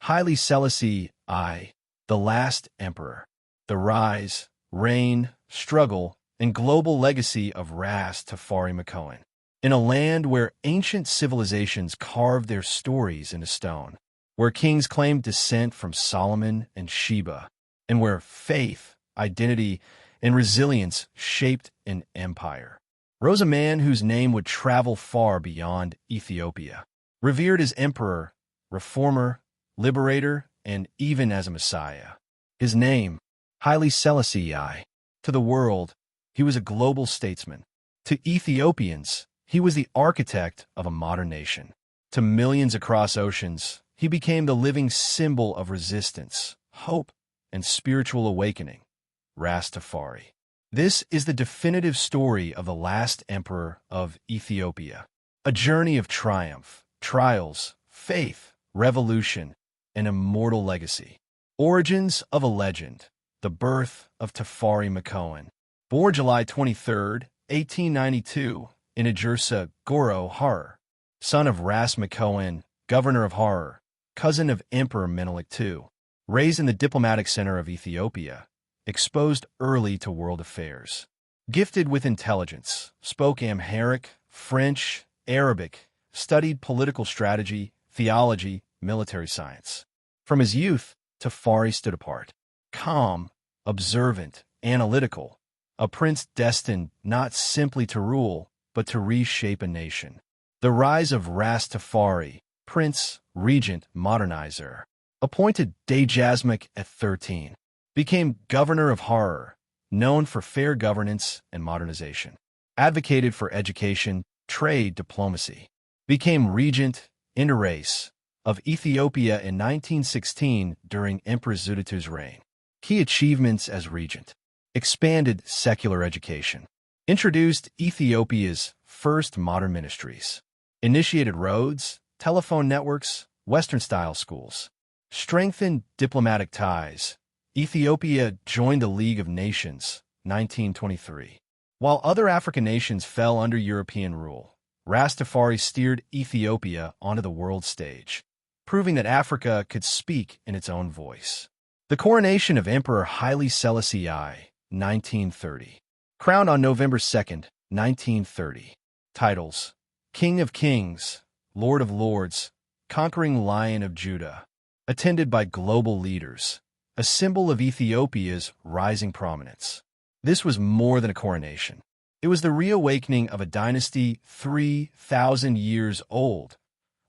Haile Selassie I, the last emperor. The rise, reign, struggle, and global legacy of Ras Tafari Makonnen. In a land where ancient civilizations carved their stories into stone, where kings claimed descent from Solomon and Sheba, and where faith, identity, and resilience shaped an empire, rose a man whose name would travel far beyond Ethiopia. Revered as emperor, reformer, liberator, and even as a messiah. His name, Haile Selassie I. To the world, he was a global statesman. To Ethiopians, he was the architect of a modern nation. To millions across oceans, he became the living symbol of resistance, hope, and spiritual awakening. Ras Tafari. This is the definitive story of the last emperor of Ethiopia. A journey of triumph, trials, faith, revolution, and immortal legacy. Origins of a legend. The birth of Tafari Makonnen. Born July 23, 1892, in Ejursa, Goro, Harar. Son of Ras Makonnen, governor of Harar, cousin of Emperor Menelik II. Raised in the diplomatic center of Ethiopia, exposed early to world affairs. Gifted with intelligence, spoke Amharic, French, Arabic, studied political strategy, theology, military science. From his youth, Tafari stood apart. Calm, observant, analytical, a prince destined not simply to rule, but to reshape a nation. The rise of Ras Tafari, prince, regent, modernizer, appointed Dejazmach at 13, became governor of Harar, known for fair governance and modernization. Advocated for education, trade, diplomacy. Became regent, inter res, of Ethiopia in 1916 during Empress Zuditu's reign. Key achievements as regent. Expanded secular education. Introduced Ethiopia's first modern ministries. Initiated roads, telephone networks, Western-style schools. Strengthened diplomatic ties. Ethiopia joined the League of Nations, 1923. While other African nations fell under European rule, Ras Tafari steered Ethiopia onto the world stage, proving that Africa could speak in its own voice. The coronation of Emperor Haile Selassie I, 1930. Crowned on November 2, 1930. Titles: King of Kings, Lord of Lords, Conquering Lion of Judah. Attended by global leaders, a symbol of Ethiopia's rising prominence. This was more than a coronation. It was the reawakening of a dynasty 3,000 years old,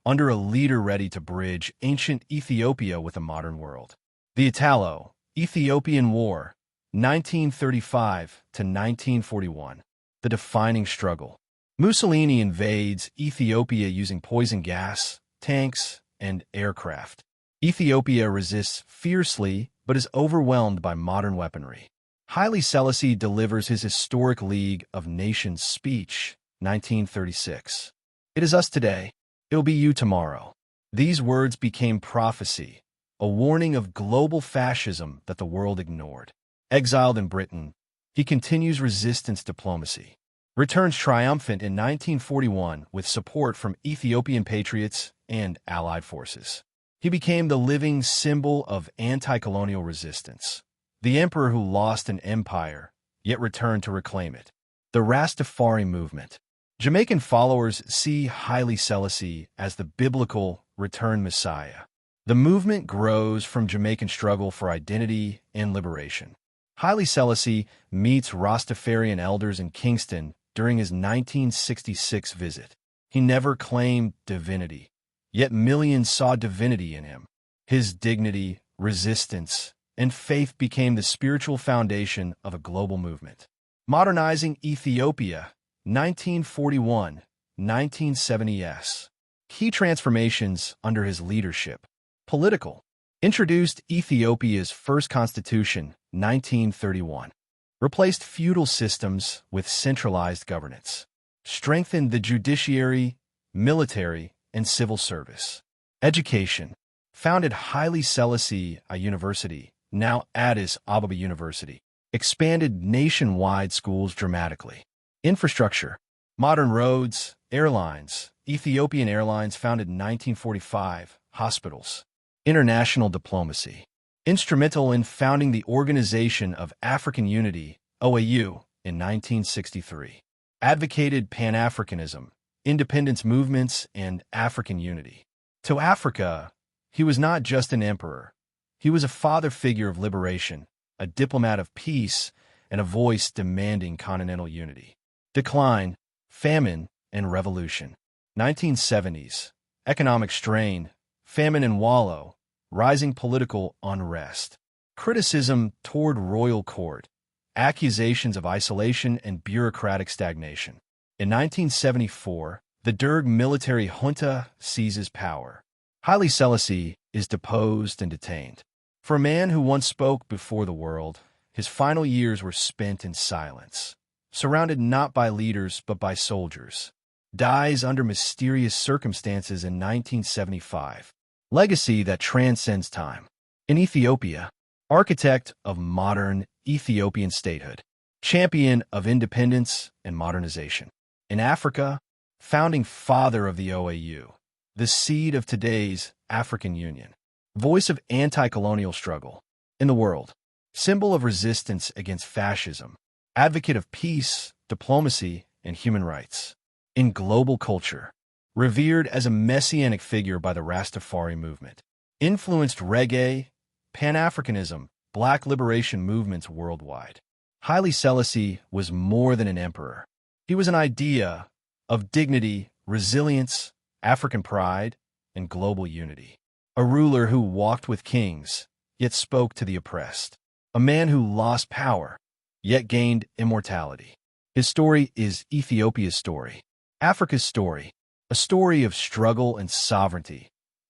under a leader ready to bridge ancient Ethiopia with a modern world. The Italo-Ethiopian War, 1935 to 1941. The defining struggle. Mussolini invades Ethiopia using poison gas, tanks, and aircraft. Ethiopia resists fiercely but is overwhelmed by modern weaponry. Haile Selassie delivers his historic League of Nations speech, 1936. It is us today. It'll be you tomorrow. These words became prophecy, a warning of global fascism that the world ignored. Exiled in Britain, he continues resistance diplomacy. Returns triumphant in 1941 with support from Ethiopian patriots and allied forces. He became the living symbol of anti-colonial resistance. The emperor who lost an empire, yet returned to reclaim it. The Rastafari movement. Jamaican followers see Haile Selassie as the biblical returned Messiah. The movement grows from Jamaican struggle for identity and liberation. Haile Selassie meets Rastafarian elders in Kingston during his 1966 visit. He never claimed divinity, yet millions saw divinity in him. His dignity, resistance, and faith became the spiritual foundation of a global movement. Modernizing Ethiopia, 1941, 1970s. Key transformations under his leadership. Political. Introduced Ethiopia's first constitution, 1931. Replaced feudal systems with centralized governance. Strengthened the judiciary, military, and civil service. Education. Founded Haile Selassie I University, now Addis Ababa University. Expanded nationwide schools dramatically. Infrastructure. Modern roads, airlines. Ethiopian Airlines founded in 1945. Hospitals. International diplomacy. Instrumental in founding the Organization of African Unity, OAU, in 1963. Advocated Pan-Africanism, independence movements, and African unity. To Africa, he was not just an emperor. He was a father figure of liberation, a diplomat of peace, and a voice demanding continental unity. Decline, famine, and revolution. 1970s. Economic strain, famine and wallow, rising political unrest. Criticism toward royal court, accusations of isolation and bureaucratic stagnation. In 1974, the Derg military junta seizes power. Haile Selassie is deposed and detained. For a man who once spoke before the world, his final years were spent in silence, surrounded not by leaders but by soldiers. Dies under mysterious circumstances in 1975. Legacy that transcends time. In Ethiopia, architect of modern Ethiopian statehood, champion of independence and modernization. In Africa, founding father of the OAU, the seed of today's African Union, voice of anti-colonial struggle. In the world, symbol of resistance against fascism, advocate of peace, diplomacy, and human rights. In global culture, revered as a messianic figure by the Ras Tafari movement, influenced reggae, Pan-Africanism, Black liberation movements worldwide. Haile Selassie was more than an emperor. He was an idea of dignity, resilience, African pride, and global unity. A ruler who walked with kings, yet spoke to the oppressed. A man who lost power, yet gained immortality. His story is Ethiopia's story, Africa's story, a story of struggle and sovereignty,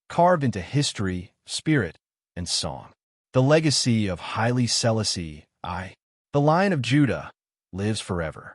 carved into history, spirit, and song. The legacy of Haile Selassie I, the Lion of Judah, lives forever.